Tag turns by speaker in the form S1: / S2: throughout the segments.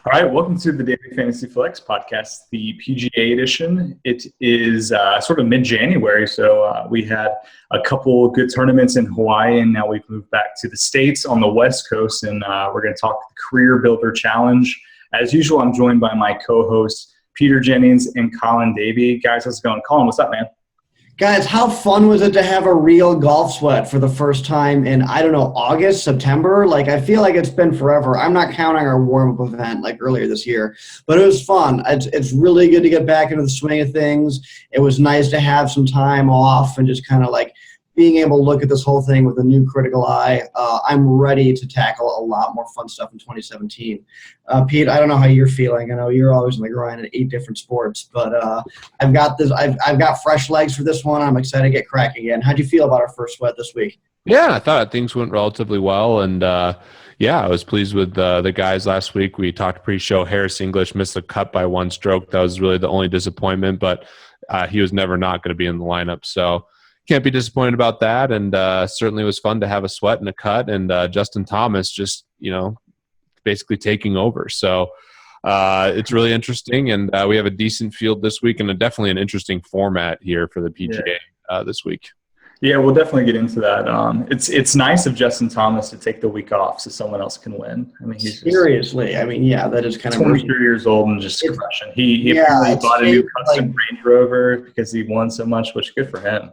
S1: All right, welcome to the Davy Fantasy Flex podcast, the PGA edition. It is sort of mid-January, so we had a couple good tournaments in Hawaii, and now we've moved back to the States on the West Coast, and we're going to talk the CareerBuilder Challenge. As usual, I'm joined by my co-hosts, Peter Jennings and Colin Davy. Guys, how's it going? Colin, what's up, man?
S2: Guys, how fun was it to have a real golf sweat for the first time in, August, September? I feel like it's been forever. I'm not counting our warm-up event earlier this year, but it was fun. It's really good to get back into the swing of things. It was nice to have some time off and just kind of being able to look at this whole thing with a new critical eye. I'm ready to tackle a lot more fun stuff in 2017. Pete, I don't know how you're feeling. I know you're always in the grind at 8 different sports, but I've got fresh legs for this one. I'm excited to get cracking again. How'd you feel about our first sweat this week?
S3: Yeah, I thought things went relatively well, and I was pleased with the guys last week. We talked pre-show. Harris English missed the cut by 1 stroke. That was really the only disappointment, but he was never not going to be in the lineup, so can't be disappointed about that. And certainly was fun to have a sweat and a cut, and Justin Thomas just basically taking over. So it's really interesting, and we have a decent field this week, and definitely an interesting format here for the PGA this week.
S1: Yeah, we'll definitely get into that. It's nice of Justin Thomas to take the week off so someone else can win. I mean, he's
S2: seriously. That is kind of
S1: 23 years old and just crushing. He bought a new custom Range Rover because he won so much, which is good for him.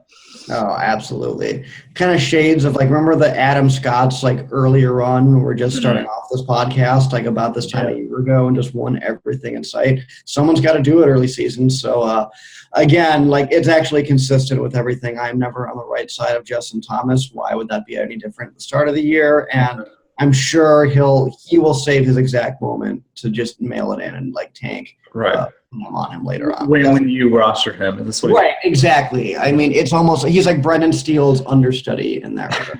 S2: Oh, absolutely. Kind of shades of remember the Adam Scott's earlier run when we're just starting off this podcast about this time a year ago and just won everything in sight. Someone's got to do it early season. So again, it's actually consistent with everything. I'm never on the right side of Justin Thomas. Why would that be any different at the start of the year? And I'm sure he will save his exact moment to just mail it in and tank.
S1: Right.
S2: On him later on.
S1: When you roster him. That's what
S2: right, exactly. I mean, it's almost he's like Brendan Steele's understudy in that regard.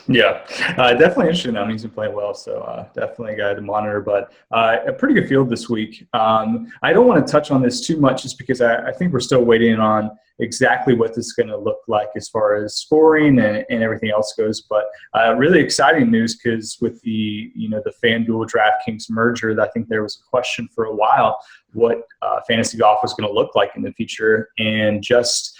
S1: Yeah, definitely interesting. He's been playing well, so definitely a guy to monitor. But a pretty good field this week. I don't want to touch on this too much just because I think we're still waiting on exactly what this is going to look like as far as scoring and everything else goes. But really exciting news because with the FanDuel DraftKings merger, I think there was a question for a while what fantasy golf was going to look like in the future. And just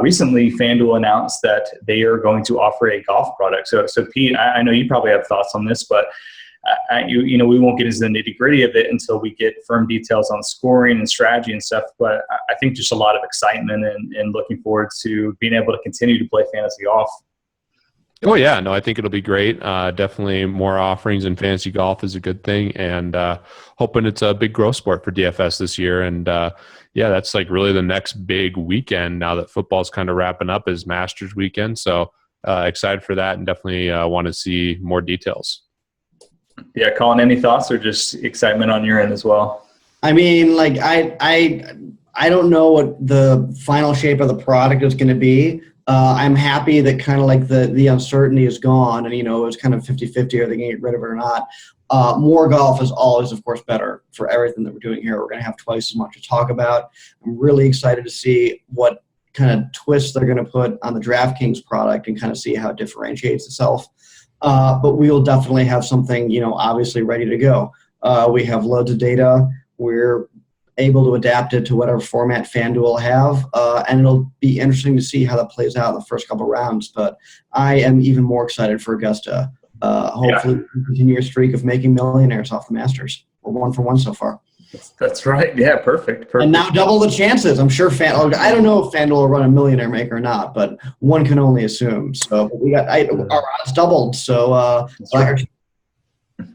S1: recently, FanDuel announced that they are going to offer a golf product. So Pete, I know you probably have thoughts on this, but we won't get into the nitty-gritty of it until we get firm details on scoring and strategy and stuff. But I think just a lot of excitement and looking forward to being able to continue to play fantasy golf.
S3: Oh, yeah. No, I think it'll be great. Definitely more offerings in fantasy golf is a good thing, and hoping it's a big growth sport for DFS this year. And, that's really the next big weekend now that football's kind of wrapping up is Masters weekend. So excited for that and definitely want to see more details.
S1: Yeah, Colin, any thoughts or just excitement on your end as well?
S2: I mean, I don't know what the final shape of the product is going to be. I'm happy that kind of the uncertainty is gone and, it was kind of 50-50 are they going to get rid of it or not. More golf is always, of course, better for everything that we're doing here. We're going to have twice as much to talk about. I'm really excited to see what kind of twists they're going to put on the DraftKings product and kind of see how it differentiates itself. But we will definitely have something, obviously ready to go. We have loads of data. We're able to adapt it to whatever format FanDuel have, and it'll be interesting to see how that plays out in the first couple rounds. But I am even more excited for Augusta. Hopefully, we can continue a streak of making millionaires off the Masters. We're 1 for 1 so far.
S1: That's right. Yeah, perfect.
S2: And now double the chances. I'm sure I don't know if FanDuel will run a millionaire maker or not, but one can only assume. So we got our odds doubled. So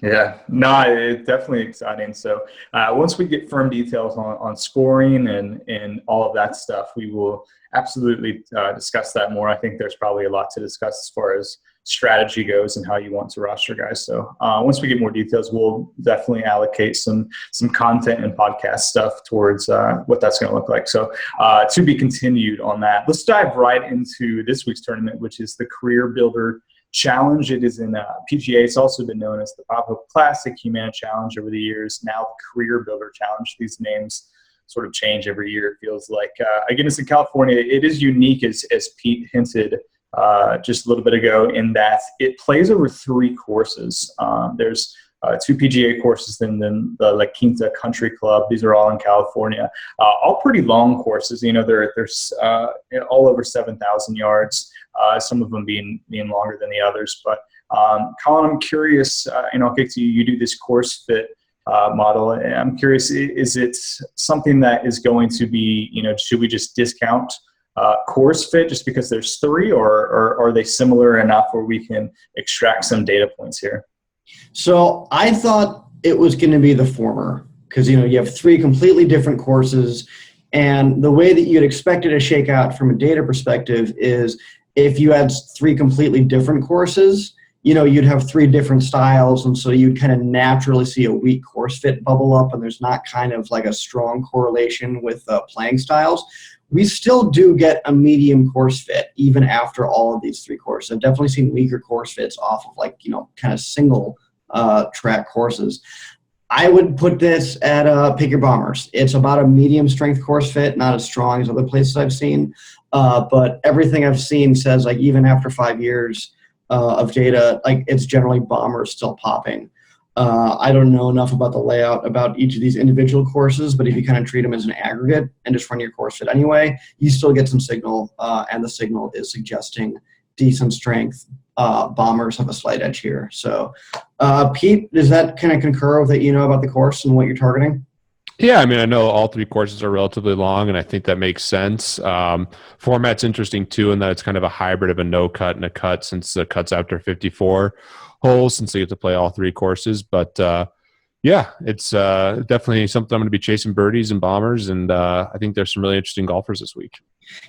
S1: yeah, no, it's definitely exciting. So once we get firm details on scoring and all of that stuff, we will absolutely discuss that more. I think there's probably a lot to discuss as far as strategy goes and how you want to roster guys. So once we get more details, we'll definitely allocate some content and podcast stuff towards what that's going to look like. So to be continued on that. Let's dive right into this week's tournament, which is the CareerBuilder Challenge. It is in PGA. It's also been known as the Pop-Up Classic, Humana Challenge over the years. Now the CareerBuilder Challenge. These names sort of change every year, it feels like. Again, it's in California. It is unique, as Pete hinted just a little bit ago, in that it plays over 3 courses. There's two PGA courses, and then the La Quinta Country Club. These are all in California. All pretty long courses. They're all over 7,000 yards. Some of them being longer than the others. But Colin, I'm curious. I'll get to you. You do this course fit model. I'm curious, is it something that is going to be, should we just discount course fit just because there's three, or are they similar enough where we can extract some data points here?
S2: So I thought it was going to be the former, because you have three completely different courses, and the way that you'd expect it to shake out from a data perspective is if you had three completely different courses, you'd have three different styles, and so you'd kind of naturally see a weak course fit bubble up, and there's not kind of like a strong correlation with playing styles. We still do get a medium course fit even after all of these three courses. I've definitely seen weaker course fits off of kind of single track courses. I would put this at Pick Your Bombers. It's about a medium strength course fit, not as strong as other places I've seen. But everything I've seen says even after 5 years of data, it's generally Bombers still popping. I don't know enough about the layout about each of these individual courses, but if you kind of treat them as an aggregate and just run your course fit anyway, you still get some signal, and the signal is suggesting decent strength. Bombers have a slight edge here. So, Pete, does that kind of concur with what you know about the course and what you're targeting?
S3: Yeah, I know all three courses are relatively long, and I think that makes sense. Format's interesting, too, in that it's kind of a hybrid of a no-cut and a cut, since the cut's after 54 holes, since they get to play all three courses. But, yeah, it's definitely something I'm going to be chasing birdies and bombers, and I think there's some really interesting golfers this week.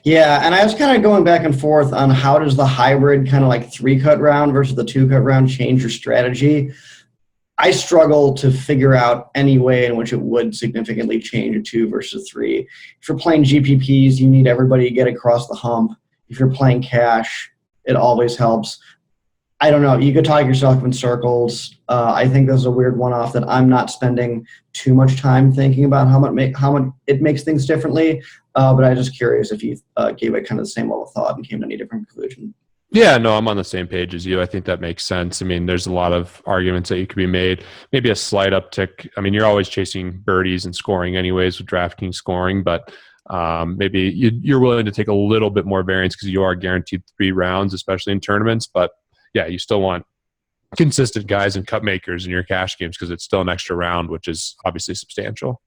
S2: Yeah, and I was kind of going back and forth on how does the hybrid kind of three-cut round versus the two-cut round change your strategy. I struggle to figure out any way in which it would significantly change a 2 versus 3. If you're playing GPPs, you need everybody to get across the hump. If you're playing cash, it always helps. I don't know. You could talk yourself in circles. I think this is a weird one-off that I'm not spending too much time thinking about how much it makes things differently. But I'm just curious if you gave it kind of the same level of thought and came to any different conclusion.
S3: Yeah, no, I'm on the same page as you. I think that makes sense. There's a lot of arguments that you could be made. Maybe a slight uptick. You're always chasing birdies and scoring anyways with DraftKings scoring, but maybe you're willing to take a little bit more variance because you are guaranteed 3 rounds, especially in tournaments. But yeah, you still want consistent guys and cut makers in your cash games because it's still an extra round, which is obviously substantial.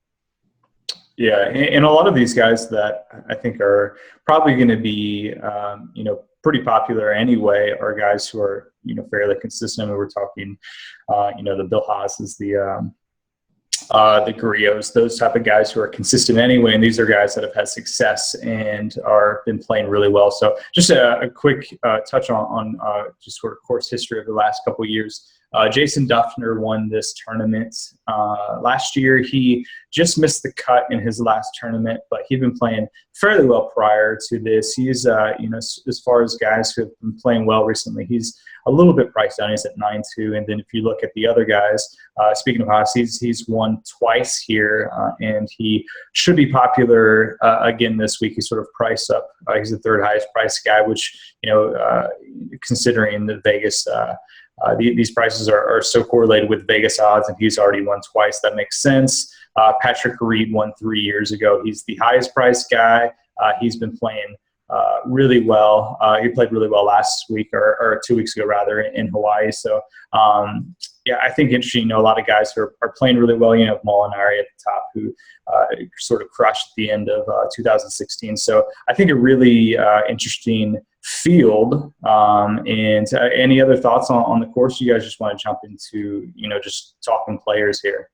S1: Yeah, and a lot of these guys that I think are probably going to be, pretty popular anyway are guys who are, fairly consistent. We're talking, the Bill Haas's, the Grillos, those type of guys who are consistent anyway. And these are guys that have had success and are been playing really well. So just a quick touch on just sort of course history of the last couple of years. Jason Duffner won this tournament last year. He just missed the cut in his last tournament, but he'd been playing fairly well prior to this. He's, as far as guys who have been playing well recently, he's a little bit priced down. He's at 9-2. And then if you look at the other guys, speaking of Haas, he's won twice here, and he should be popular again this week. He's sort of priced up. He's the third highest priced guy, which, considering the Vegas these prices are so correlated with Vegas odds, and he's already won twice. That makes sense. Patrick Reed won 3 years ago. He's the highest priced guy. He's been playing really well. He played really well last week or 2 weeks ago, rather, in Hawaii. So, yeah, I think interesting. A lot of guys who are playing really well. Molinari at the top, who sort of crushed at the end of 2016. So I think a really interesting field. And any other thoughts on the course? You guys just want to jump into, just talking players here?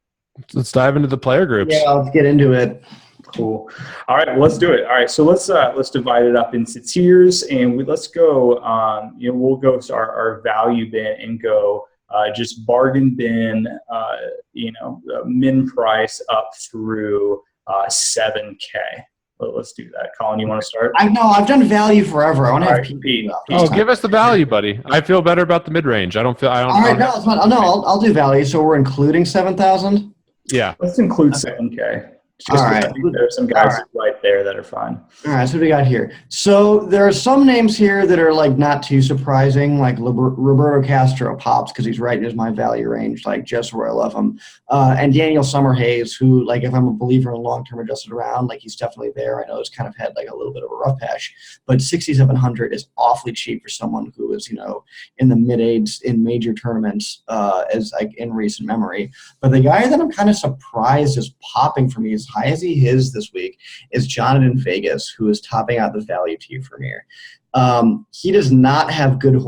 S3: Let's dive into the player groups.
S2: Yeah, let's get into it.
S1: Cool. All right, well, let's do it. All right, so let's divide it up into tiers, and let's go. We'll go to our value bin and go just bargain bin. Min price up through $7K. Let's do that. Colin, you want to start?
S2: I've done value forever. I want to have Pete.
S3: Give us the value, buddy. I feel better about the mid range. All right,
S2: I'll do value. So we're including 7,000.
S3: Yeah,
S1: let's include 7K.
S2: All
S1: I
S2: right.
S1: think there are some guys right there that are fine.
S2: All right, so what do we got here? So there are some names here that are like not too surprising, like Roberto Castro pops because he's right in his my value range, like just where I love him. And Daniel Summerhays, who, like, if I'm a believer in long-term adjusted around, like, he's definitely there. I know he's kind of had like a little bit of a rough patch, but 6,700 is awfully cheap for someone who is, in the mid-eights in major tournaments, as like in recent memory. But the guy that I'm kind of surprised is popping for me as high as he is this week is Jonathan Vegas, who is topping out the value tier for me. He does not have good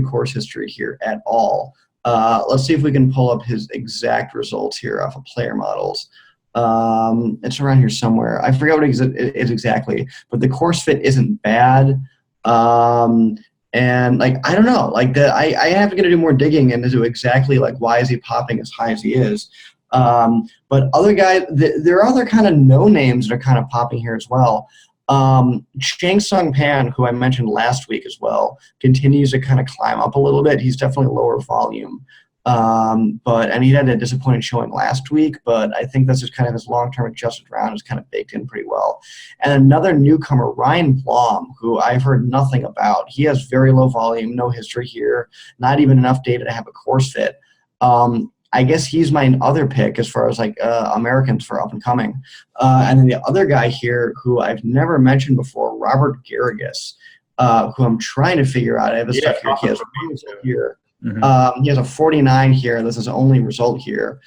S2: course history here at all. Let's see if we can pull up his exact results here off of player models. It's around here somewhere. I forget what it is exactly, but the course fit isn't bad. And like, I don't know, like I have to do more digging into exactly like why is he popping as high as he is. But other guys, there are other kind of no names that are kind of popping here as well. Chang Sung Pan, who I mentioned last week as well, continues to kind of climb up a little bit. He's definitely lower volume. And he had a disappointing showing last week, but I think that's just kind of his long-term adjusted round is kind of baked in pretty well. And another newcomer, Ryan Blom, who I've heard nothing about. He has very low volume, no history here, not even enough data to have a course fit. I guess he's my other pick as far as like Americans for up and coming. And then the other guy here who I've never mentioned before, Robert Garrigus, who I'm trying to figure out. I have a stuff here. He has one result here. He has a 49 here. This is the only result here.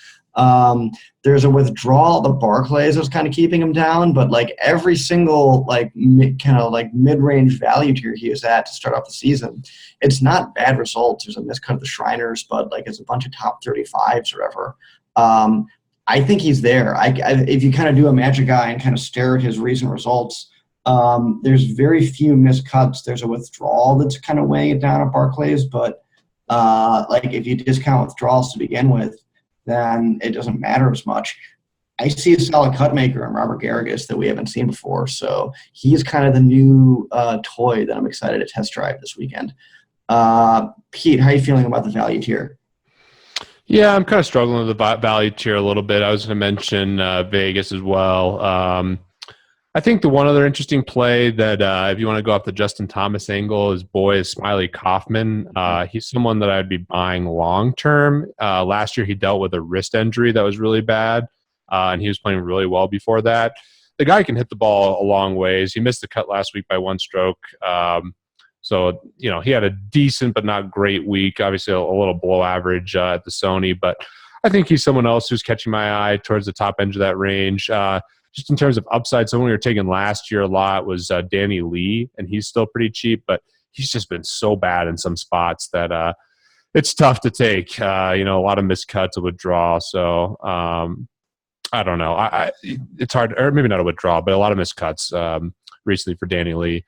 S2: There's a withdrawal at the Barclays that's kind of keeping him down, but like every single like kind of like mid-range value tier he was at to start off the season, it's not bad results. There's a miscut of the Shriners, but like it's a bunch of top 35s or whatever. I think he's there. If you kind of do a magic eye and kind of stare at his recent results, there's very few miscuts. There's a withdrawal that's kind of weighing it down at Barclays, but like if you discount withdrawals to begin with, then it doesn't matter as much. I see a solid cut maker in Robert Garrigus that we haven't seen before, so he's kind of the new toy that I'm excited to test drive this weekend. Pete, how are you feeling about the value tier?
S3: Yeah, I'm kind of struggling with the value tier a little bit. I was going to mention Vegas as well. I think the one other interesting play that if you want to go off the Justin Thomas angle is Smiley Kaufman. He's someone that I'd be buying long term. Last year he dealt with a wrist injury that was really bad, and he was playing really well before that. The guy can hit the ball a long ways. He missed the cut last week by one stroke. So, he had a decent but not great week, obviously a little below average at the Sony, but I think he's someone else who's catching my eye towards the top end of that range. Just in terms of upside, someone we were taking last year a lot was Danny Lee, and he's still pretty cheap, but he's just been so bad in some spots that it's tough to take. A lot of miscuts, a withdrawal. So I don't know. It's hard, or maybe not a withdrawal, but a lot of miscuts recently for Danny Lee.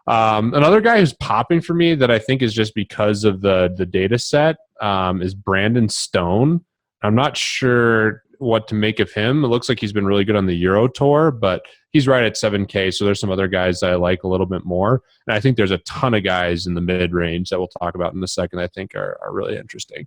S3: Another guy who's popping for me that I think is just because of the data set is Brandon Stone. I'm not sure what to make of him. It looks like he's been really good on the Euro Tour, but he's right at 7K, so there's some other guys that I like a little bit more. And I think there's a ton of guys in the mid-range that we'll talk about in a second I think are really interesting.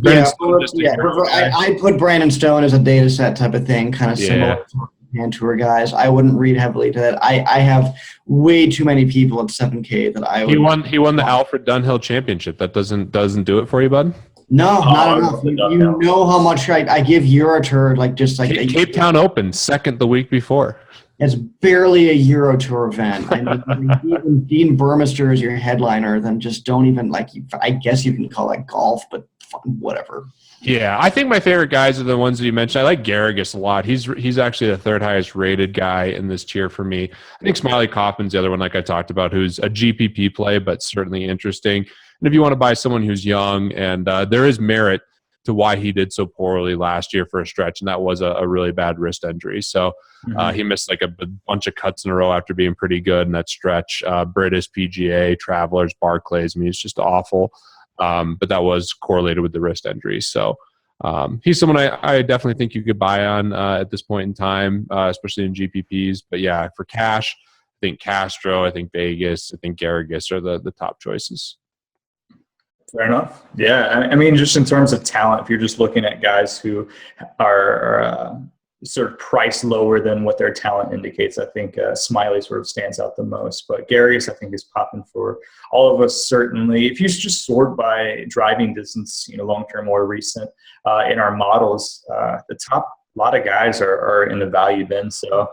S2: I put Brandon Stone as a data set type of thing, kind of similar to Hand Tour guys. I wouldn't read heavily to that. I have way too many people at 7K that I would.
S3: He won the Alfred Dunhill Championship. That doesn't do it for you, bud?
S2: No, not enough. You know how much I give Eurotour, like just like
S3: Cape Town Open, second the week before.
S2: It's barely a Eurotour event. And even Dean Burmester is your headliner, then just don't even like. I guess you can call that golf, but whatever.
S3: Yeah, I think my favorite guys are the ones that you mentioned. I like Garrigus a lot. He's actually the third highest rated guy in this tier for me. I think Smiley Kaufman's the other one, like I talked about, who's a GPP play, but certainly interesting. And if you want to buy someone who's young, and there is merit to why he did so poorly last year for a stretch, and that was a really bad wrist injury. So he missed like a bunch of cuts in a row after being pretty good in that stretch. British, PGA, Travelers, Barclays. I mean, it's just awful. But that was correlated with the wrist injury. So he's someone I definitely think you could buy on at this point in time, especially in GPPs. But yeah, for cash, I think Castro, I think Vegas, I think Garrigus are the top choices.
S1: Fair enough. Yeah, I mean, just in terms of talent, if you're just looking at guys who are sort of price lower than what their talent indicates. I think Smiley sort of stands out the most, but Garius I think is popping for all of us certainly. If you just sort by driving distance, long-term or recent in our models, the top lot of guys are in the value bin. So,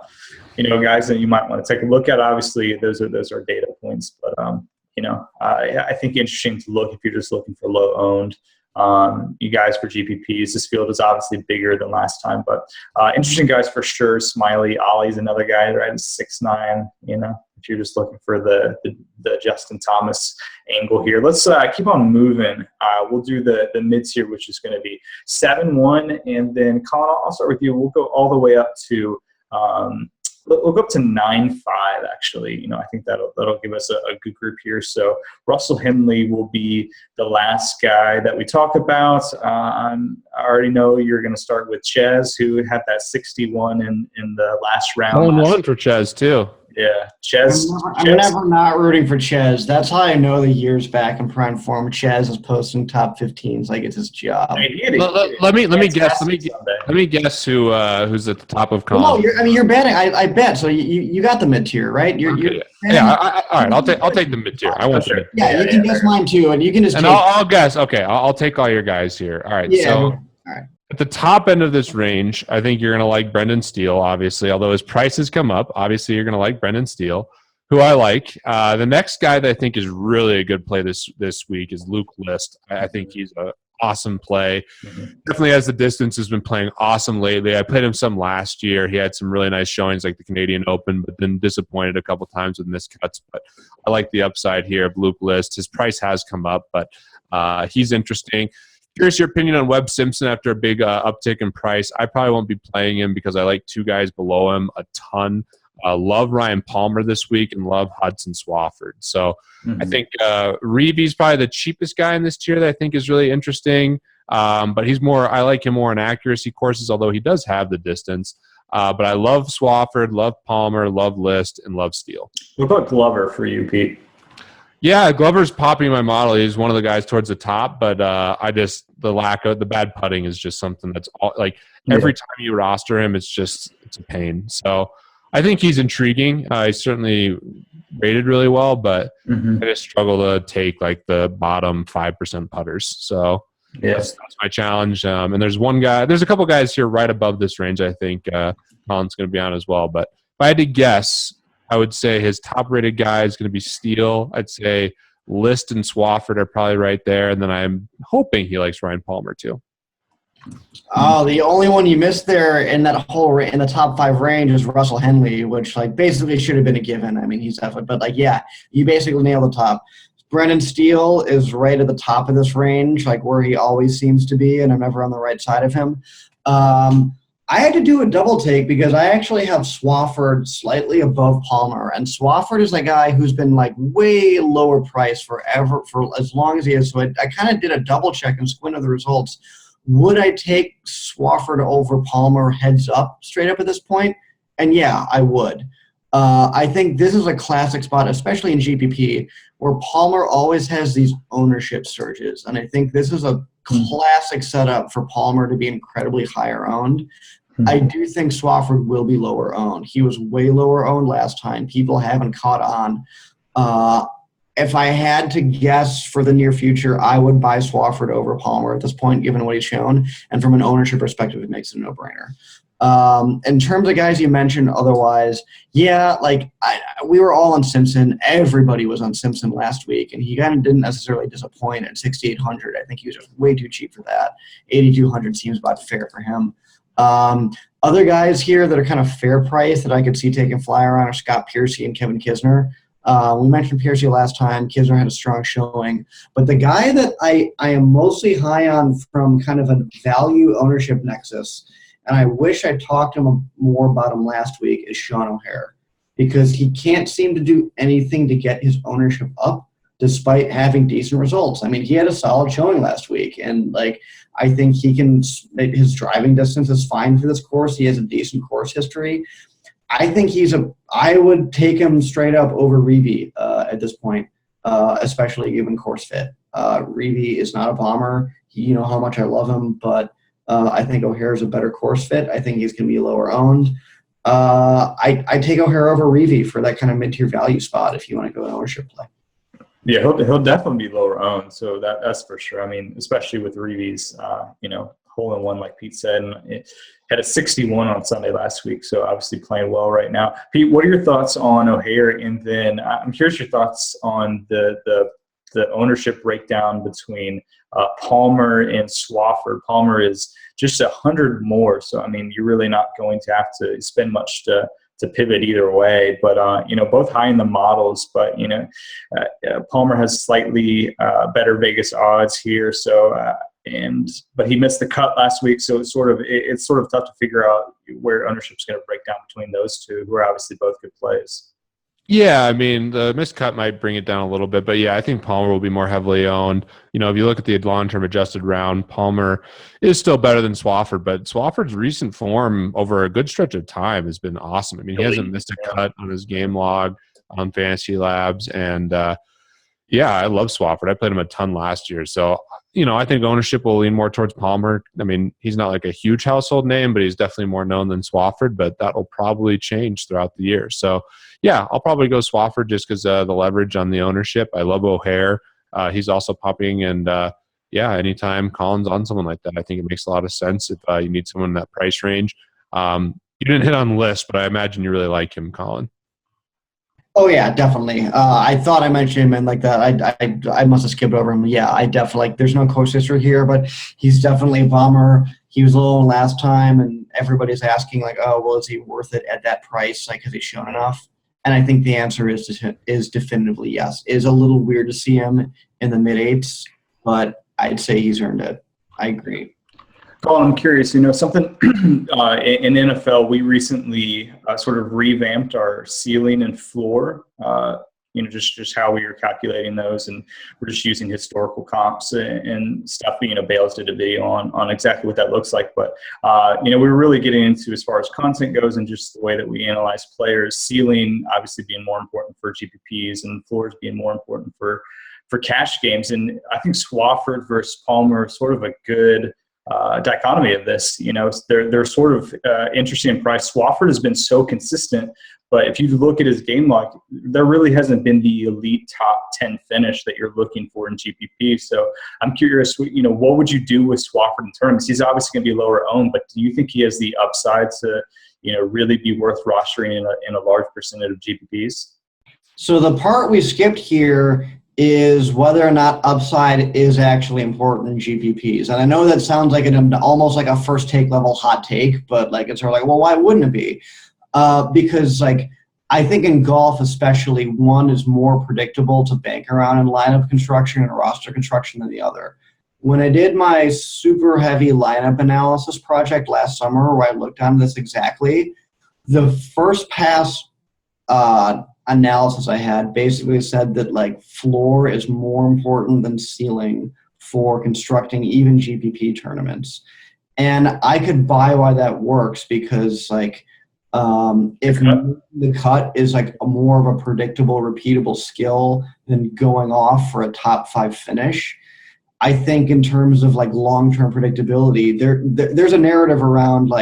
S1: guys that you might want to take a look at. Obviously, those are data points, but I think interesting to look if you're just looking for low owned. You guys for GPPs, this field is obviously bigger than last time, but interesting guys for sure. Smiley, Ollie's another guy, right? 6'9", if you're just looking for the Justin Thomas angle here. Let's keep on moving. We'll do the mids here, which is going to be 7-1, and then Colin, I'll start with you. We'll go all the way up to we'll go up to 9-5, actually. I think that'll give us a good group here. So Russell Henley will be the last guy that we talk about. I already know you're going to start with Ches, who had that 61 in the last round.
S3: 1-1 for Ches, too.
S1: Yeah, Ches.
S2: I'm never not rooting for Ches. That's how I know the year's back in prime form. Ches is posting top 15s like it's his job.
S3: Let me guess. Let me guess who's at the top of Colin.
S2: Well, you're betting. I bet. So you got the mid tier, right?
S3: All right. I'll take the mid tier. I want the mid.
S2: Yeah, you can guess mine too, and you can just.
S3: And I'll guess. Okay, I'll take all your guys here. All right.
S2: Yeah.
S3: So.
S2: All right.
S3: At the top end of this range, I think you're going to like Brendan Steele, obviously. Although his price has come up, obviously you're going to like Brendan Steele, who I like. The next guy that I think is really a good play this week is Luke List. I think he's an awesome play. Definitely as the distance has been playing awesome lately. I played him some last year. He had some really nice showings like the Canadian Open, but then disappointed a couple times with miscuts. But I like the upside here of Luke List. His price has come up, but he's interesting. Curious your opinion on Webb Simpson after a big uptick in price. I probably won't be playing him because I like two guys below him a ton. Love Ryan Palmer this week and love Hudson Swafford. So I think Reevy's probably the cheapest guy in this tier that I think is really interesting. But I like him more in accuracy courses, although he does have the distance. But I love Swafford, love Palmer, love List, and love Steele.
S1: What about Glover for you, Pete?
S3: Yeah, Glover's popping my model. He's one of the guys towards the top, but the bad putting is just something that's every time you roster him, it's a pain. So I think he's intriguing. He's certainly rated really well, but I just struggle to take like the bottom 5% putters. So that's my challenge. And there's a couple guys here right above this range. I think Colin's going to be on as well. But if I had to guess, I would say his top-rated guy is going to be Steele. I'd say List and Swafford are probably right there, and then I'm hoping he likes Ryan Palmer too.
S2: Oh, the only one you missed there in that in the top 5 range is Russell Henley, which basically should have been a given. I mean, he's definitely, but you basically nailed the top. Brendan Steele is right at the top of this range, where he always seems to be, and I'm never on the right side of him. I had to do a double take because I actually have Swafford slightly above Palmer, and Swafford is a guy who's been way lower price for as long as he is. So I kind of did a double check and squinted the results. Would I take Swafford over Palmer heads up straight up at this point? And yeah, I would. I think this is a classic spot, especially in GPP, where Palmer always has these ownership surges. And I think this is a classic setup for Palmer to be incredibly higher owned. I do think Swafford will be lower owned. He was way lower owned last time. People haven't caught on. If I had to guess for the near future, I would buy Swafford over Palmer at this point, given what he's shown. And from an ownership perspective, it makes it a no-brainer. In terms of guys you mentioned otherwise, we were all on Simpson. Everybody was on Simpson last week, and he kind of didn't necessarily disappoint at 6,800. I think he was just way too cheap for that. 8,200 seems about fair for him. Other guys here that are kind of fair price that I could see taking flyer on are Scott Piercy and Kevin Kisner. We mentioned Piercy last time. Kisner had a strong showing. But the guy that I am mostly high on from kind of a value ownership nexus, and I wish I talked to him more about him last week, is Sean O'Hare. Because he can't seem to do anything to get his ownership up despite having decent results. I mean, he had a solid showing last week. And, I think his driving distance is fine for this course. He has a decent course history. I think I would take him straight up over Reevy at this point, especially given course fit. Reevy is not a bomber. You know how much I love him, but I think O'Hare is a better course fit. I think he's going to be lower owned. I take O'Hare over Reeve for that kind of mid-tier value spot if you want to go an ownership play.
S1: Yeah, he'll definitely be lower owned, so that's for sure. I mean, especially with Reeves, hole in one, like Pete said, and it had a 61 on Sunday last week, so obviously playing well right now. Pete, what are your thoughts on O'Hare? And then I'm curious your thoughts on the ownership breakdown between Palmer and Swafford. Palmer is just 100 more, so I mean, you're really not going to have to spend much to pivot either way, but both high in the models, but Palmer has slightly better Vegas odds here, so but he missed the cut last week, so it's sort of tough to figure out where ownership's going to break down between those two, who are obviously both good plays.
S3: Yeah, I mean, the miscut might bring it down a little bit, but yeah, I think Palmer will be more heavily owned. If you look at the long-term adjusted round, Palmer is still better than Swafford, but Swafford's recent form over a good stretch of time has been awesome. I mean, he hasn't missed a cut on his game log on FantasyLabs, and yeah, I love Swafford. I played him a ton last year, so I think ownership will lean more towards Palmer. I mean, he's not like a huge household name, but he's definitely more known than Swafford, but that'll probably change throughout the year. So, yeah, I'll probably go Swafford just because the leverage on the ownership. I love O'Hare. He's also popping, and anytime Colin's on someone like that, I think it makes a lot of sense if you need someone in that price range. You didn't hit on the list, but I imagine you really like him, Colin.
S2: Oh yeah, definitely. I thought I mentioned him and like that. I must have skipped over him. Yeah, I definitely there's no course history here, but he's definitely a bomber. He was low last time, and everybody's asking like, oh, well, is he worth it at that price? Like, has he shown enough? And I think the answer is definitively yes. It is a little weird to see him in the mid-8s, but I'd say he's earned it. I agree.
S1: Colin, I'm curious, something in NFL, we recently sort of revamped our ceiling and floor, just how we were calculating those. And we're just using historical comps and stuff. Bales did a video on exactly what that looks like. But, we were really getting into as far as content goes and just the way that we analyze players, ceiling obviously being more important for GPPs and floors being more important for cash games. And I think Swafford versus Palmer is sort of a good dichotomy of this. They're sort of interesting in price. Swafford has been so consistent, but if you look at his game log, there really hasn't been the elite top 10 finish that you're looking for in GPP. So I'm curious, what would you do with Swafford in tournaments? He's obviously going to be lower owned, but do you think he has the upside to, really be worth rostering in a large percentage of GPPs?
S2: So the part we skipped here is whether or not upside is actually important in GPPs. And I know that sounds like almost like a first take level hot take, but it's sort of like, well, why wouldn't it be? Because I think in golf especially, one is more predictable to bank around in lineup construction and roster construction than the other. When I did my super heavy lineup analysis project last summer where I looked on this exactly, the first pass analysis I had basically said that floor is more important than ceiling for constructing even GPP tournaments. And I could buy why that works because if the cut is a more of a predictable, repeatable skill than going off for a top 5 finish, I think in terms of long-term predictability, there's a narrative around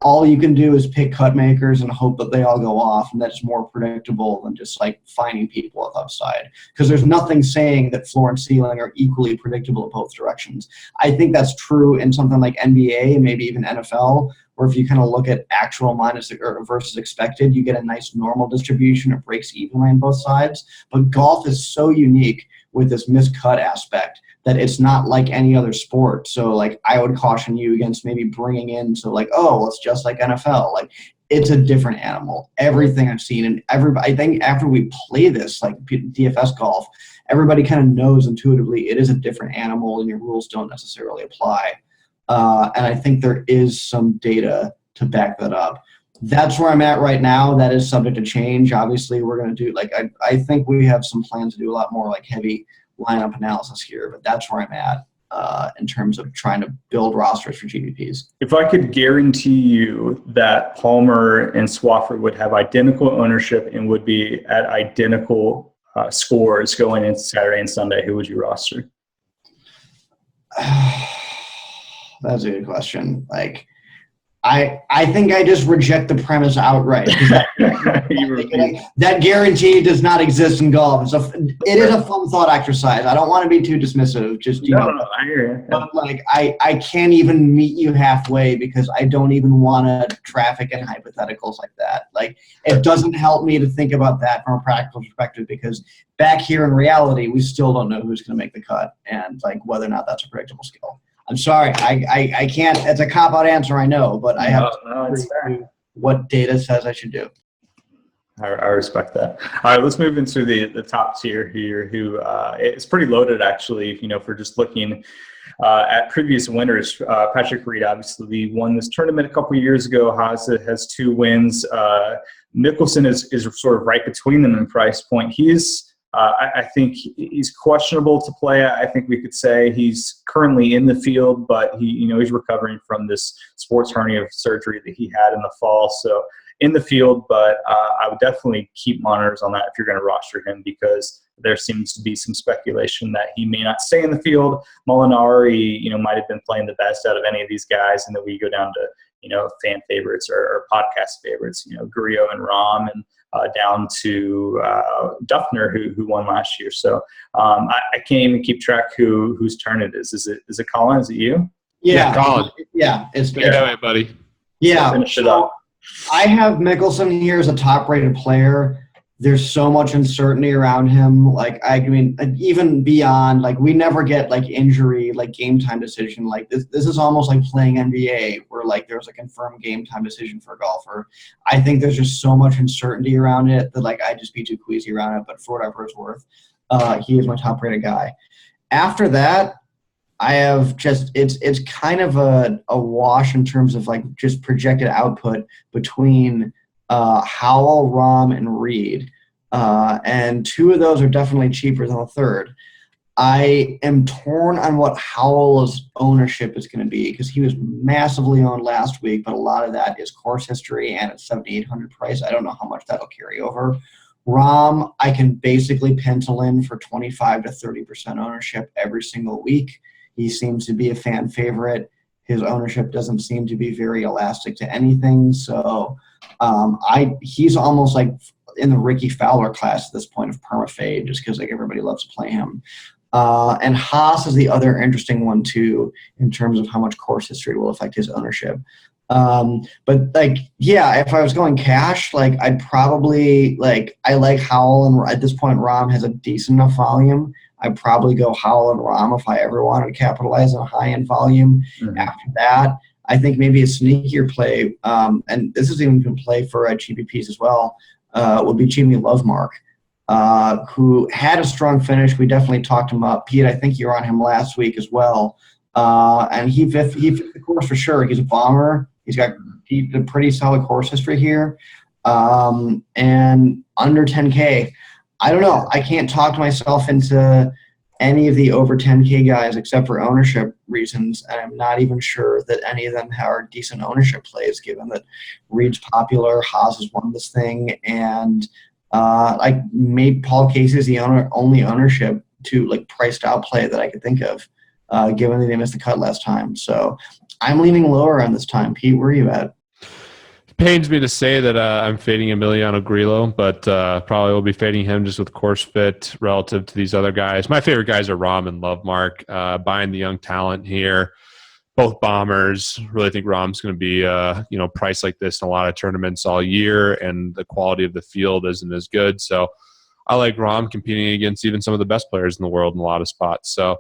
S2: all you can do is pick cut makers and hope that they all go off, and that's more predictable than just finding people with upside. Because there's nothing saying that floor and ceiling are equally predictable in both directions. I think that's true in something like NBA, maybe even NFL, where if you kind of look at actual minus or versus expected, you get a nice normal distribution. It breaks evenly on both sides. But golf is so unique with this miscut aspect that it's not like any other sport. So I would caution you against maybe bringing in it's just like NFL. It's a different animal. Everything I've seen and I think after we play this DFS golf, everybody kind of knows intuitively it is a different animal and your rules don't necessarily apply. And I think there is some data to back that up. That's where I'm at right now. That is subject to change. Obviously, we're going to do I think we have some plans to do a lot more heavy lineup analysis here, but that's where I'm at in terms of trying to build rosters for GPPs.
S1: If I could guarantee you that Palmer and Swafford would have identical ownership and would be at identical scores going into Saturday and Sunday, who would you roster?
S2: that's a good question. Like, I think I just reject the premise outright. That guarantee does not exist in golf. So it is a fun thought exercise. I don't want to be too dismissive. Just
S1: No, I hear you.
S2: But like I can't even meet you halfway because I don't even want to traffic in hypotheticals like that. Like it doesn't help me to think about that from a practical perspective because back here in reality, we still don't know who's going to make the cut and like whether or not that's a predictable skill. I'm sorry, I can't. It's a cop-out answer, I know, but I have to do what data says I should do.
S1: I respect that. All right, let's move into the top tier here. Who it's pretty loaded actually. If we're just looking at previous winners, Patrick Reed obviously won this tournament a couple years ago. Haas has 2 wins. Mickelson is sort of right between them in price point. He's I think he's questionable to play. I think we could say he's currently in the field, but he's recovering from this sports hernia surgery that he had in the fall. So in the field, but I would definitely keep monitors on that if you're going to roster him because there seems to be some speculation that he may not stay in the field. Molinari, might have been playing the best out of any of these guys, and then we go down to fan favorites or podcast favorites, Grillo and Rahm, and down to Duffner, who won last year. So I can't even keep track whose turn it is. Is it Colin? Is it you?
S2: Yeah,
S3: Colin.
S2: Yeah, it's
S3: Take it away, buddy.
S2: Yeah,
S1: finish it up.
S2: I have Mickelson here as a top-rated player. There's so much uncertainty around him. Like, I mean, even beyond, like, we never get, like, injury, like, game time decision. Like, this is almost like playing NBA where, like, there's a confirmed game time decision for a golfer. I think there's just so much uncertainty around it that, like, I'd just be too queasy around it. But for whatever it's worth, he is my top-rated guy. After that, I have just it's kind of a wash in terms of, like, just projected output between Howell, Rahm, and Reed. And 2 of those are definitely cheaper than the third. I am torn on what Howell's ownership is going to be because he was massively owned last week, but a lot of that is course history and it's $7,800 price. I don't know how much that'll carry over. Rahm, I can basically pencil in for 25 to 30% ownership every single week. He seems to be a fan favorite. His ownership doesn't seem to be very elastic to anything. So he's almost like in the Ricky Fowler class at this point of perma-fade just because like everybody loves to play him. And Haas is the other interesting one too in terms of how much course history will affect his ownership. But like, yeah, if I was going cash, like I'd probably I like Howell, and at this point Rahm has a decent enough volume. I'd probably go Howell and Rahm if I ever wanted to capitalize on a high-end volume. Mm-hmm. After that, I think maybe a sneakier play, and this is even going to play for GPPs as well, would be Jimmy Lovemark, who had a strong finish. We definitely talked him up. Pete, I think you were on him last week as well. And he fit the course for sure. He's a bomber. He's got a pretty solid course history here. And under 10K, I don't know. I can't talk myself into any of the over 10K guys except for ownership reasons. And I'm not even sure that any of them are decent ownership plays, given that Reed's popular, Haas has won this thing, and I made Paul Casey's the only ownership to priced out play that I could think of, given that they missed the cut last time. So I'm leaning lower on this time. Pete, where are you at?
S3: Pains me to say that I'm fading Emiliano Grillo, but probably will be fading him just with course fit relative to these other guys. My favorite guys are Rahm and Lovemark. Buying the young talent here, both bombers. Really think Rahm's going to be priced like this in a lot of tournaments all year, and the quality of the field isn't as good. So I like Rahm competing against even some of the best players in the world in a lot of spots. So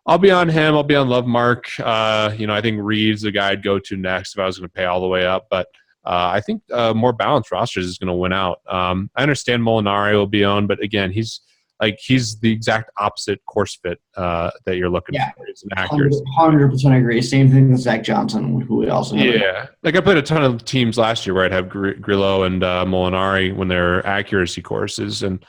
S3: I'll be on him. I'll be on Lovemark. I think Reed's the guy I'd go to next if I was going to pay all the way up, but I think more balanced rosters is going to win out. I understand Molinari will be owned, but again, he's the exact opposite course fit that you're looking for. It's an accuracy.
S2: 100% agree. Same thing with Zach Johnson, who we also have.
S3: Yeah. I played a ton of teams last year where I'd have Grillo and Molinari when they're accuracy courses. And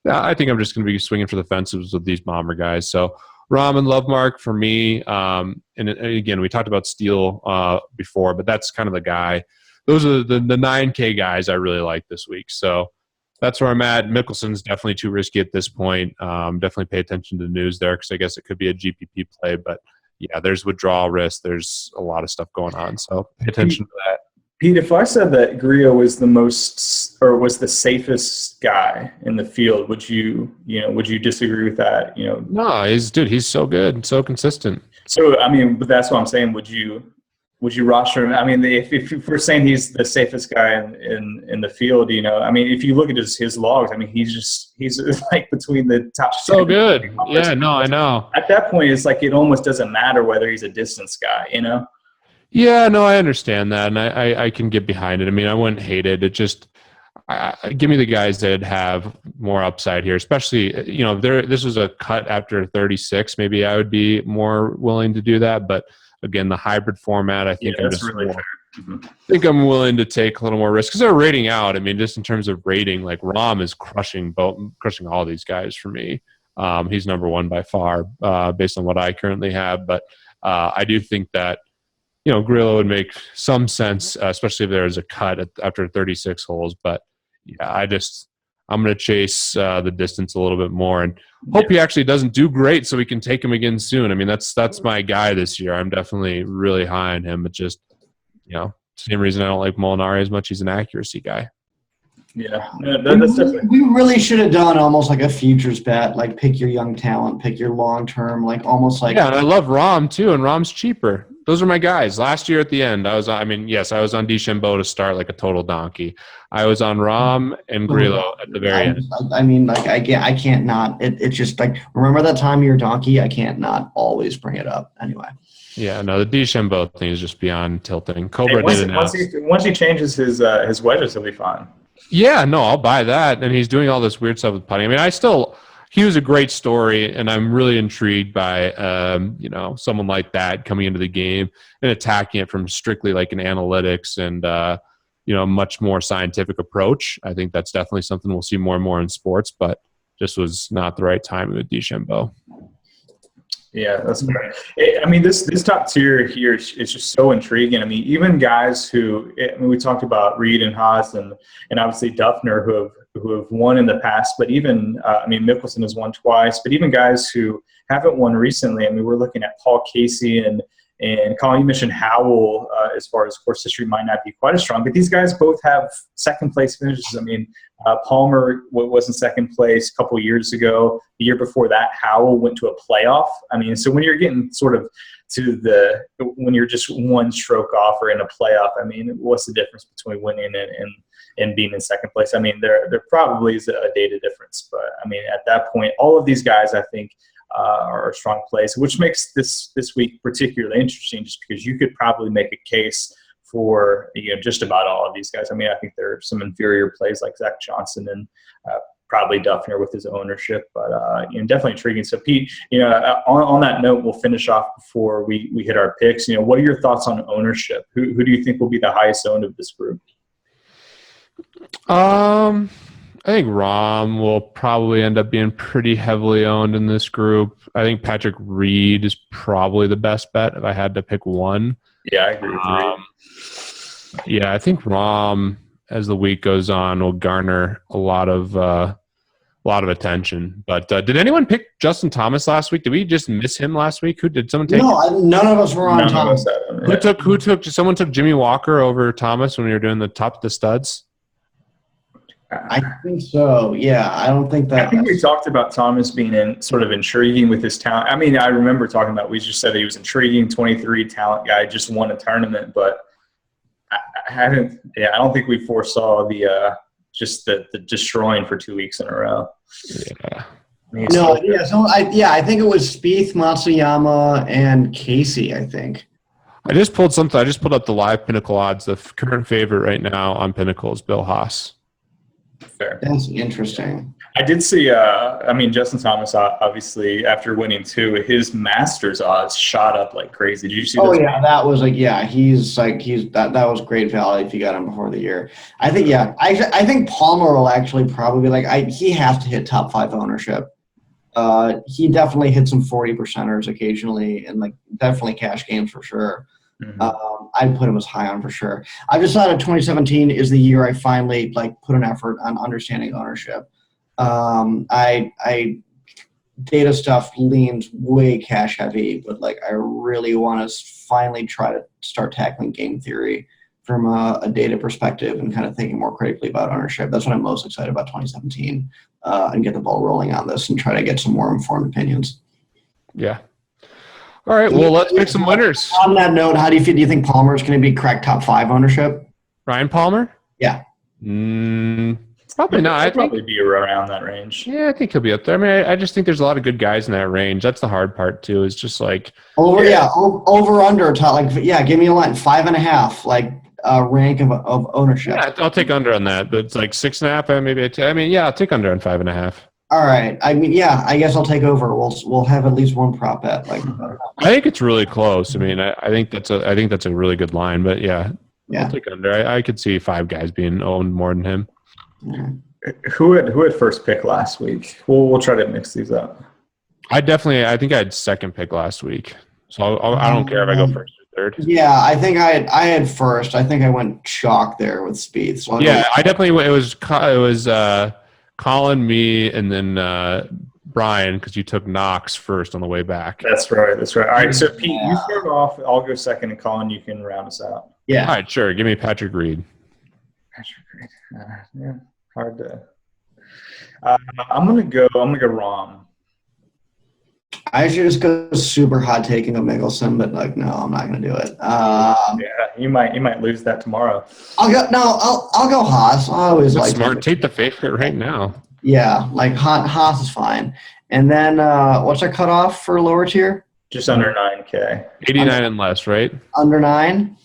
S3: I think I'm just going to be swinging for the fences with these bomber guys. So Rahm and Lovemark for me. And again, we talked about Steele before, but that's kind of the guy. Those are the 9K guys I really like this week. So that's where I'm at. Mickelson's definitely too risky at this point. Definitely pay attention to the news there because I guess it could be a GPP play. But yeah, there's withdrawal risk. There's a lot of stuff going on. So pay attention to that.
S1: Pete, if I said that Grillo was the safest guy in the field, would you disagree with that?
S3: No, he's so good, so consistent.
S1: So, I mean, but that's what I'm saying. Would you roster him? I mean, if we're saying he's the safest guy in the field, I mean, if you look at his logs, I mean, he's like between the top.
S3: So good. Yeah, no, I know.
S1: At that point, it's like it almost doesn't matter whether he's a distance guy,
S3: Yeah, no, I understand that, and I can get behind it. I mean, I wouldn't hate it. It just give me the guys that have more upside here, especially this was a cut after 36. Maybe I would be more willing to do that, but again, the hybrid format, I think I'm willing to take a little more risk because they're rating out. I mean, just in terms of rating, like Rahm is crushing all these guys for me. He's number one by far based on what I currently have, but I do think that. Grillo would make some sense, especially if there was a cut after 36 holes. But yeah, I'm going to chase the distance a little bit more and hope he actually doesn't do great so we can take him again soon. I mean, that's my guy this year. I'm definitely really high on him. But just, same reason I don't like Molinari as much. He's an accuracy guy.
S1: Yeah, that's definitely.
S2: We really should have done almost like a futures bet, like pick your young talent, pick your long term, like almost like.
S3: Yeah, and I love Rahm too, and Rahm's cheaper. Those are my guys. Last year at the end, I was on DeChambeau to start like a total donkey. I was on Rahm and Grillo at the very end.
S2: I mean, like I can't not. It's just like remember that time you're a donkey. I can't not always bring it up anyway.
S3: Yeah, no, the DeChambeau thing is just beyond tilting. Cobra did announce.
S1: Once he changes his wedges, he'll be fine.
S3: Yeah, no, I'll buy that. And he's doing all this weird stuff with putting. I mean, he was a great story, and I'm really intrigued by, someone like that coming into the game and attacking it from strictly like an analytics and, much more scientific approach. I think that's definitely something we'll see more and more in sports, but just was not the right time with DeChambeau.
S1: Yeah, that's fair. I mean, this top tier here is just so intriguing. I mean, even guys who we talked about Reed and Haas and obviously Duffner who have won in the past, but even Mickelson has won twice. But even guys who haven't won recently. I mean, we're looking at Paul Casey and Colin. You mentioned Howell as far as course history might not be quite as strong, but these guys both have second place finishes. I mean, Palmer was in second place a couple years ago. The year before that, Howell went to a playoff. I mean, so when you're getting sort of when you're just one stroke off or in a playoff, I mean, what's the difference between winning and being in second place? I mean, there probably is a data difference, but I mean, at that point, all of these guys, I think, are a strong place, which makes this week particularly interesting, just because you could probably make a case for just about all of these guys. I mean, I think there are some inferior plays like Zach Johnson and probably Duffner with his ownership, but definitely intriguing. So Pete, on that note, we'll finish off before we hit our picks. What are your thoughts on ownership? Who do you think will be the highest owned of this group?
S3: I think Rahm will probably end up being pretty heavily owned in this group. I think Patrick Reed is probably the best bet if I had to pick one.
S1: Yeah, I agree with Reed.
S3: Yeah, I think Rahm, as the week goes on, will garner a lot of attention. But did anyone pick Justin Thomas last week? Did we just miss him last week? Who did someone take?
S2: No, none of us were on Thomas.
S3: Who took? Someone took Jimmy Walker over Thomas when we were doing the top of the studs.
S2: I think so. Yeah, I don't think that.
S1: I think we talked about Thomas being sort of intriguing with his talent. I mean, I remember talking about. We just said he was intriguing, 23 talent guy, just won a tournament, but I don't think we foresaw the destroying for 2 weeks in a row.
S3: Yeah.
S2: I think it was Spieth, Matsuyama, and Casey. I think.
S3: I just pulled something. I just pulled up the live Pinnacle odds. The current favorite right now on Pinnacle is Bill Haas.
S1: Fair.
S2: That's interesting.
S1: I did see, Justin Thomas, obviously, after winning two, his Masters odds shot up like crazy. Did you see
S2: those? Oh, yeah, that was that was great value if you got him before the year. I think, I think Palmer will actually probably, he has to hit top 5 ownership. He definitely hit some 40%ers occasionally and, definitely cash games for sure. Mm-hmm. I'd put him as high on for sure. I just thought 2017 is the year I finally put an effort on understanding ownership. data stuff leans way cash heavy, but like I really want to finally try to start tackling game theory from a data perspective and kind of thinking more critically about ownership. That's what I'm most excited about 2017, and get the ball rolling on this and try to get some more informed opinions.
S3: Yeah. All right. Well, let's pick some winners.
S2: On that note, how do you feel? Do you think Palmer is going to be crack top 5 ownership?
S3: Ryan Palmer?
S2: Yeah.
S3: Probably not.
S1: I'd probably be around that range.
S3: Yeah, I think he'll be up there. I mean, I just think there's a lot of good guys in that range. That's the hard part too. Is just like
S2: over under top. Like give me a line 5.5. Like rank of ownership.
S3: Yeah, I'll take under on that. But it's like 6.5. Maybe I'll take under on 5.5.
S2: All right. I mean, I guess I'll take over. We'll have at least one prop bet. Like,
S3: I think it's really close. I mean, I think that's a really good line. But yeah, I'll take under. I could see 5 guys being owned more than him.
S1: Who had first pick last week? We'll try to mix these up.
S3: I think I had second pick last week, so I don't care if I go first or third.
S2: Yeah, I think I had first. I think I went chalk there with Spieth. So
S3: I definitely went. It was Colin, me, and then Bryan, because you took Knox first on the way back.
S1: That's right. All right, so Pete, you start off. I'll go second, and Colin, you can round us out.
S2: Yeah.
S3: All right, sure. Give me Patrick Reed.
S1: Patrick Reed. Yeah, hard to. I'm gonna go Rom.
S2: I should just go super hot taking a Mickelson, but like, no, I'm not gonna do it.
S1: You might lose that tomorrow.
S2: I'll go Haas. I always
S3: That's
S2: like
S3: smart. Take the favorite right now.
S2: Yeah, like Haas is fine. And then what's our cutoff for lower tier?
S1: Just under 9K.
S3: 89 and less, right?
S2: Under 9.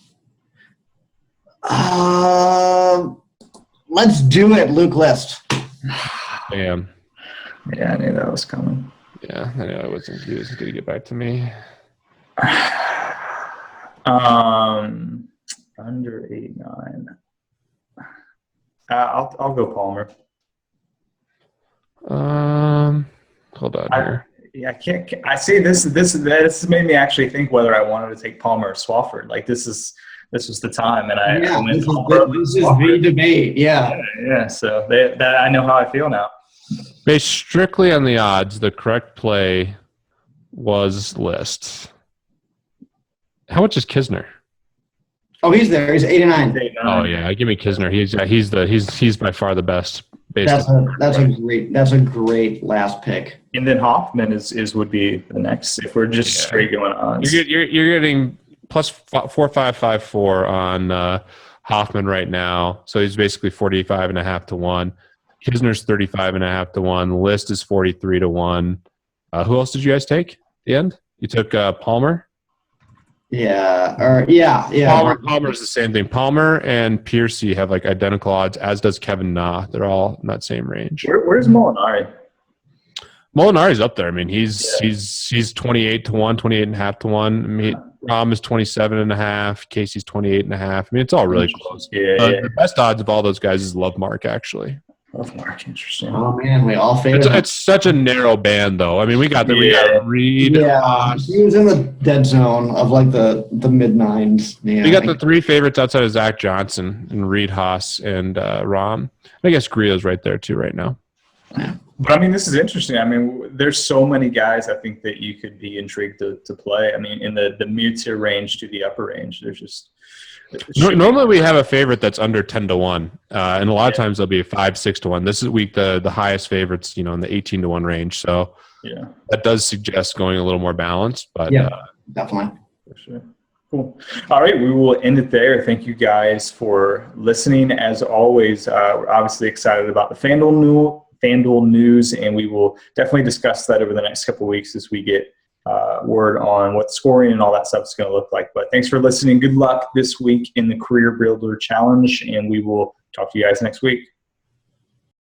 S2: Let's do it, Luke List.
S3: Damn.
S1: Yeah, I knew that was coming.
S3: Yeah, I know he was going to get back to me.
S1: Under 89. I'll go Palmer.
S3: Hold on here.
S1: I can't. I see this made me actually think whether I wanted to take Palmer or Swafford. Like this was the time, and
S2: this is the debate.
S1: Yeah. So that I know how I feel now.
S3: Based strictly on the odds, the correct play was List. How much is Kisner?
S2: Oh, he's there. He's 89.
S3: Oh yeah, give me Kisner. He's by far the best.
S2: That's a great last pick.
S1: And then Hoffman would be the next if we're just straight going odds.
S3: You're getting plus 4.554 on Hoffman right now, so he's basically 45.5 to 1. Kisner's 35.5 to 1. List is 43 to 1. Who else did you guys take at the end? You took Palmer?
S2: Yeah.
S3: Palmer's the same thing. Palmer and Piercy have like identical odds, as does Kevin Na. They're all in that same range.
S1: Where's Molinari?
S3: Molinari's up there. I mean, he's 28 to 1, 28.5 to 1. I mean, Rahm is 27.5. Casey's 28.5. I mean, it's all really close. The best odds of all those guys is Love Mark, actually.
S1: Love Mark, interesting.
S2: Oh man, we all favor.
S3: It's such a narrow band, though. I mean, we got Reed.
S2: Yeah, he was in the dead zone of like the mid 9s. Yeah,
S3: we got the 3 favorites outside of Zach Johnson and Reed, Haas, and Rahm. I guess Griot's right there too right now.
S2: Yeah.
S1: But I mean, this is interesting. I mean, there's so many guys I think that you could be intrigued to play. I mean, in the mid-tier range to the upper range, there's just
S3: normally we have a favorite that's under 10 to 1, and a lot of times they'll be 5, 6 to 1. This is week the highest favorites, in the 18 to 1 range. So that does suggest going a little more balanced. But
S2: definitely.
S1: For sure. Cool. All right, we will end it there. Thank you guys for listening. As always, we're obviously excited about the FanDuel news, and we will definitely discuss that over the next couple of weeks as we get word on what scoring and all that stuff is going to look like. But thanks for listening. Good luck this week in the CareerBuilder Challenge, and we will talk to you guys next week.